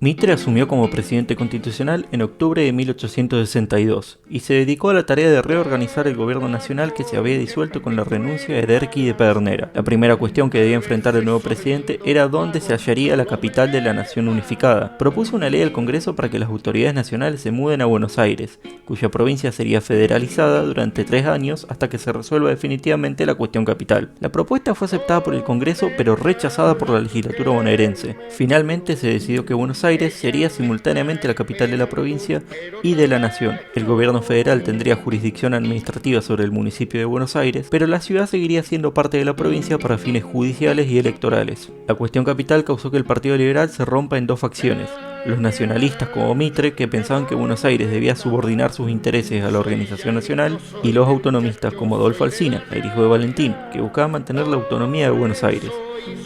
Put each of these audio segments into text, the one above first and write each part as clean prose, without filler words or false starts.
Mitre asumió como presidente constitucional en octubre de 1862 y se dedicó a la tarea de reorganizar el gobierno nacional que se había disuelto con la renuncia de Derqui de Pedernera. La primera cuestión que debía enfrentar el nuevo presidente era dónde se hallaría la capital de la nación unificada. Propuso una ley al Congreso para que las autoridades nacionales se muden a Buenos Aires, cuya provincia sería federalizada durante 3 años hasta que se resuelva definitivamente la cuestión capital. La propuesta fue aceptada por el Congreso pero rechazada por la legislatura bonaerense. Finalmente se decidió que Buenos Aires sería simultáneamente la capital de la provincia y de la nación. El gobierno federal tendría jurisdicción administrativa sobre el municipio de Buenos Aires, pero la ciudad seguiría siendo parte de la provincia para fines judiciales y electorales. La cuestión capital causó que el Partido Liberal se rompa en dos facciones: los nacionalistas como Mitre, que pensaban que Buenos Aires debía subordinar sus intereses a la organización nacional, y los autonomistas como Adolfo Alsina, el hijo de Valentín, que buscaba mantener la autonomía de Buenos Aires.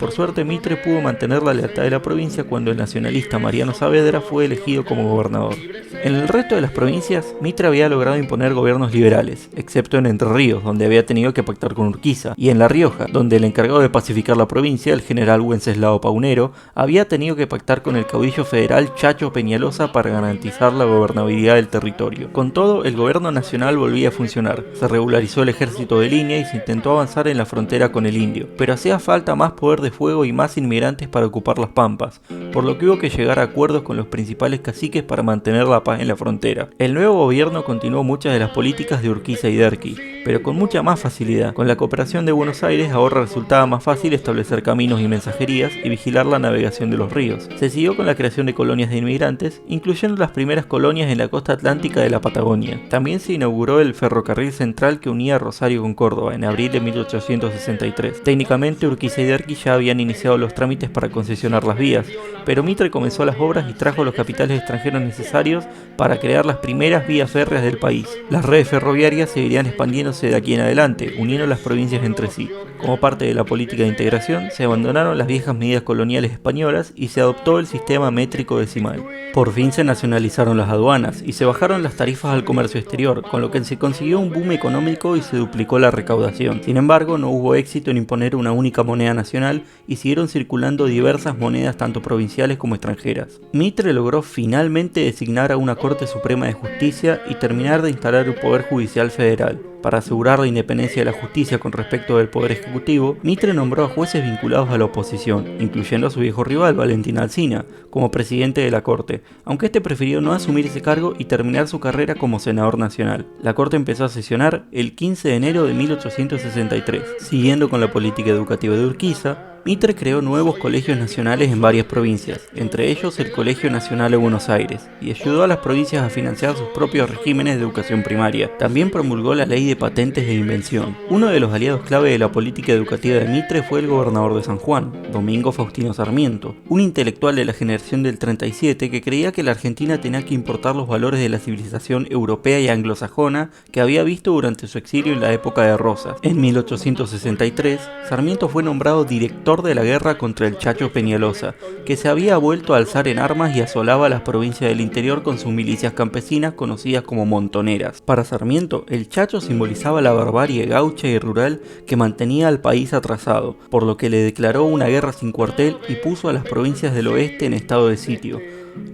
Por suerte, Mitre pudo mantener la lealtad de la provincia cuando el nacionalista Mariano Saavedra fue elegido como gobernador. En el resto de las provincias, Mitre había logrado imponer gobiernos liberales, excepto en Entre Ríos, donde había tenido que pactar con Urquiza, y en La Rioja, donde el encargado de pacificar la provincia, el general Wenceslao Paunero, había tenido que pactar con el caudillo federal Chacho Peñalosa para garantizar la gobernabilidad del territorio. Con todo, el gobierno nacional volvía a funcionar, se regularizó el ejército de línea y se intentó avanzar en la frontera con el indio, pero hacía falta más poder de fuego y más inmigrantes para ocupar las pampas, por lo que hubo que llegar a acuerdos con los principales caciques para mantener la paz en la frontera. El nuevo gobierno continuó muchas de las políticas de Urquiza y Derqui, pero con mucha más facilidad. Con la cooperación de Buenos Aires ahora resultaba más fácil establecer caminos y mensajerías y vigilar la navegación de los ríos. Se siguió con la creación de colonias de inmigrantes, incluyendo las primeras colonias en la costa atlántica de la Patagonia. También se inauguró el ferrocarril central que unía Rosario con Córdoba en abril de 1863. Técnicamente Urquiza y Derqui ya habían iniciado los trámites para concesionar las vías, pero Mitre comenzó las obras y trajo los capitales extranjeros necesarios para crear las primeras vías férreas del país. Las redes ferroviarias seguirían expandiéndose de aquí en adelante, uniendo las provincias entre sí. Como parte de la política de integración, se abandonaron las viejas medidas coloniales españolas y se adoptó el sistema métrico decimal. Por fin se nacionalizaron las aduanas y se bajaron las tarifas al comercio exterior, con lo que se consiguió un boom económico y se duplicó la recaudación. Sin embargo, no hubo éxito en imponer una única moneda nacional y siguieron circulando diversas monedas tanto provinciales como extranjeras. Mitre logró finalmente designar a una Corte Suprema de Justicia y terminar de instalar un Poder Judicial Federal. Para asegurar la independencia de la justicia con respecto del Poder Ejecutivo, Mitre nombró a jueces vinculados a la oposición, incluyendo a su viejo rival, Valentín Alsina, como presidente de la Corte, aunque este prefirió no asumir ese cargo y terminar su carrera como senador nacional. La Corte empezó a sesionar el 15 de enero de 1863. Siguiendo con la política educativa de Urquiza, Mitre creó nuevos colegios nacionales en varias provincias, entre ellos el Colegio Nacional de Buenos Aires, y ayudó a las provincias a financiar sus propios regímenes de educación primaria. También promulgó la Ley de Patentes de Invención. Uno de los aliados clave de la política educativa de Mitre fue el gobernador de San Juan, Domingo Faustino Sarmiento, un intelectual de la generación del 37 que creía que la Argentina tenía que importar los valores de la civilización europea y anglosajona que había visto durante su exilio en la época de Rosas. En 1863, Sarmiento fue nombrado director de la guerra contra el Chacho Peñalosa, que se había vuelto a alzar en armas y asolaba las provincias del interior con sus milicias campesinas conocidas como montoneras. Para Sarmiento, el Chacho simbolizaba la barbarie gaucha y rural que mantenía al país atrasado, por lo que le declaró una guerra sin cuartel y puso a las provincias del oeste en estado de sitio.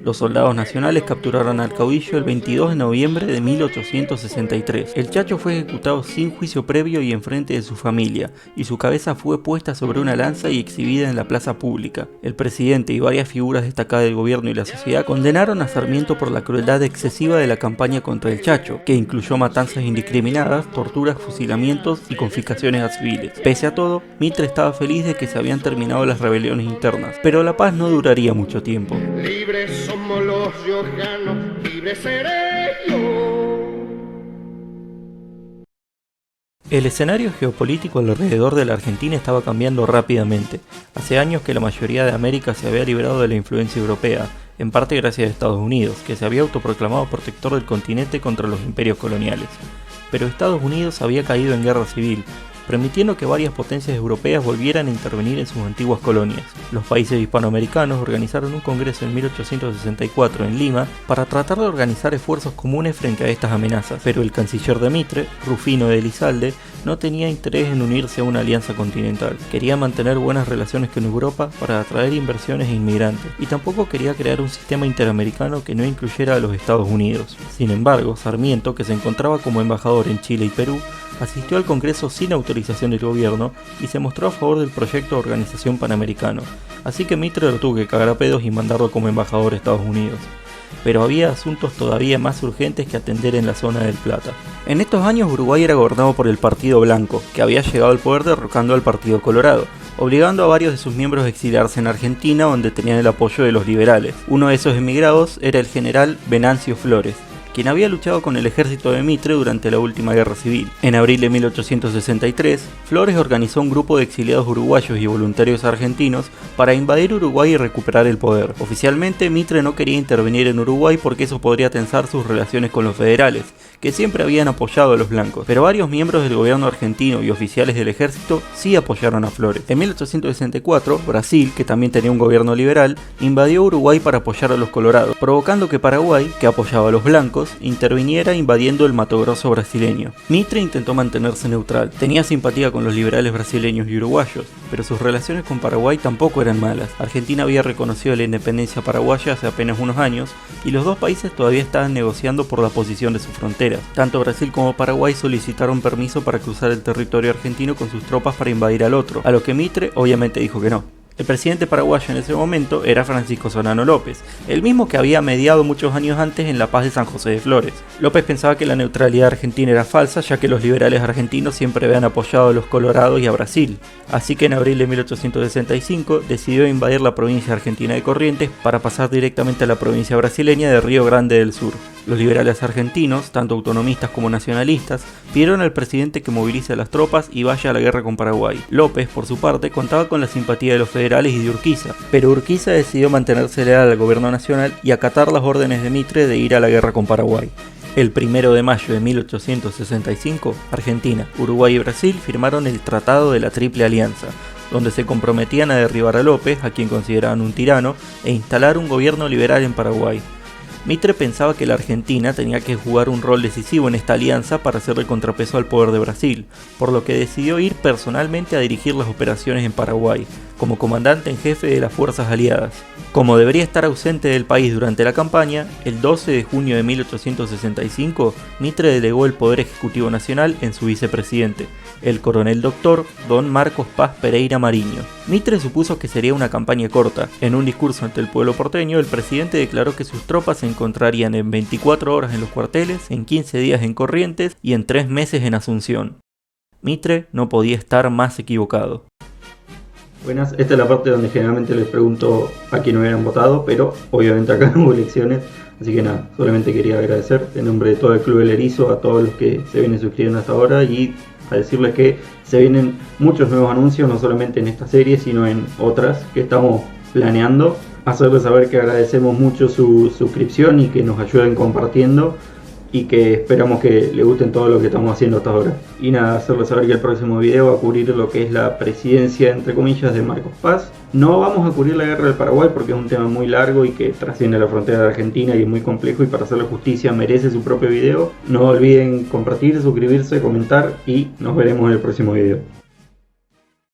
Los soldados nacionales capturaron al caudillo el 22 de noviembre de 1863. El Chacho fue ejecutado sin juicio previo y enfrente de su familia, y su cabeza fue puesta sobre una lanza y exhibida en la plaza pública. El presidente y varias figuras destacadas del gobierno y la sociedad condenaron a Sarmiento por la crueldad excesiva de la campaña contra el Chacho, que incluyó matanzas indiscriminadas, torturas, fusilamientos y confiscaciones a civiles. Pese a todo, Mitre estaba feliz de que se habían terminado las rebeliones internas, pero la paz no duraría mucho tiempo. Libres somos los riojanos, libres seré yo. El escenario geopolítico alrededor de la Argentina estaba cambiando rápidamente. Hace años que la mayoría de América se había liberado de la influencia europea, en parte gracias a Estados Unidos, que se había autoproclamado protector del continente contra los imperios coloniales. Pero Estados Unidos había caído en guerra civil, permitiendo que varias potencias europeas volvieran a intervenir en sus antiguas colonias. Los países hispanoamericanos organizaron un congreso en 1864 en Lima para tratar de organizar esfuerzos comunes frente a estas amenazas, pero el canciller de Mitre, Rufino de Elizalde, no tenía interés en unirse a una alianza continental. Quería mantener buenas relaciones con Europa para atraer inversiones e inmigrantes, y tampoco quería crear un sistema interamericano que no incluyera a los Estados Unidos. Sin embargo, Sarmiento, que se encontraba como embajador en Chile y Perú, asistió al Congreso sin autorización del gobierno y se mostró a favor del proyecto de Organización Panamericano, así que Mitre lo tuvo que cagar a pedos y mandarlo como embajador a Estados Unidos. Pero había asuntos todavía más urgentes que atender en la zona del Plata. En estos años Uruguay era gobernado por el Partido Blanco, que había llegado al poder derrocando al Partido Colorado, obligando a varios de sus miembros a exiliarse en Argentina, donde tenían el apoyo de los liberales. Uno de esos emigrados era el general Venancio Flores, quien había luchado con el ejército de Mitre durante la última guerra civil. En abril de 1863, Flores organizó un grupo de exiliados uruguayos y voluntarios argentinos para invadir Uruguay y recuperar el poder. Oficialmente, Mitre no quería intervenir en Uruguay porque eso podría tensar sus relaciones con los federales, que siempre habían apoyado a los blancos, pero varios miembros del gobierno argentino y oficiales del ejército sí apoyaron a Flores. En 1864, Brasil, que también tenía un gobierno liberal, invadió Uruguay para apoyar a los colorados, provocando que Paraguay, que apoyaba a los blancos, interviniera invadiendo el Mato Grosso brasileño. Mitre intentó mantenerse neutral, tenía simpatía con los liberales brasileños y uruguayos, pero sus relaciones con Paraguay tampoco eran malas. Argentina había reconocido la independencia paraguaya hace apenas unos años, y los dos países todavía estaban negociando por la posición de sus fronteras. Tanto Brasil como Paraguay solicitaron permiso para cruzar el territorio argentino con sus tropas para invadir al otro, a lo que Mitre obviamente dijo que no. El presidente paraguayo en ese momento era Francisco Solano López, el mismo que había mediado muchos años antes en la paz de San José de Flores. López pensaba que la neutralidad argentina era falsa, ya que los liberales argentinos siempre habían apoyado a los colorados y a Brasil, así que en abril de 1865 decidió invadir la provincia argentina de Corrientes para pasar directamente a la provincia brasileña de Río Grande del Sur. Los liberales argentinos, tanto autonomistas como nacionalistas, pidieron al presidente que movilice a las tropas y vaya a la guerra con Paraguay. López, por su parte, contaba con la simpatía de los federales y de Urquiza, pero Urquiza decidió mantenerse leal al gobierno nacional y acatar las órdenes de Mitre de ir a la guerra con Paraguay. El 1 de mayo de 1865, Argentina, Uruguay y Brasil firmaron el Tratado de la Triple Alianza, donde se comprometían a derribar a López, a quien consideraban un tirano, e instalar un gobierno liberal en Paraguay. Mitre pensaba que la Argentina tenía que jugar un rol decisivo en esta alianza para hacerle contrapeso al poder de Brasil, por lo que decidió ir personalmente a dirigir las operaciones en Paraguay, como comandante en jefe de las fuerzas aliadas. Como debería estar ausente del país durante la campaña, el 12 de junio de 1865, Mitre delegó el Poder Ejecutivo Nacional en su vicepresidente, el coronel doctor Don Marcos Paz Pereira Mariño. Mitre supuso que sería una campaña corta. En un discurso ante el pueblo porteño, el presidente declaró que sus tropas se encontrarían en 24 horas en los cuarteles, en 15 días en Corrientes y en 3 meses en Asunción. Mitre no podía estar más equivocado. Buenas, esta es la parte donde generalmente les pregunto a quién hubieran votado, pero obviamente acá no hubo elecciones, así que nada, solamente quería agradecer en nombre de todo el Club El Erizo a todos los que se vienen suscribiendo hasta ahora y a decirles que se vienen muchos nuevos anuncios, no solamente en esta serie, sino en otras que estamos planeando. Hacerles saber que agradecemos mucho su suscripción y que nos ayuden compartiendo y que esperamos que les gusten todo lo que estamos haciendo hasta ahora. Y nada, hacerles saber que el próximo video va a cubrir lo que es la presidencia, entre comillas, de Marcos Paz. No vamos a cubrir la guerra del Paraguay porque es un tema muy largo y que trasciende la frontera de Argentina y es muy complejo, y para hacerle justicia merece su propio video. No olviden compartir, suscribirse, comentar y nos veremos en el próximo video.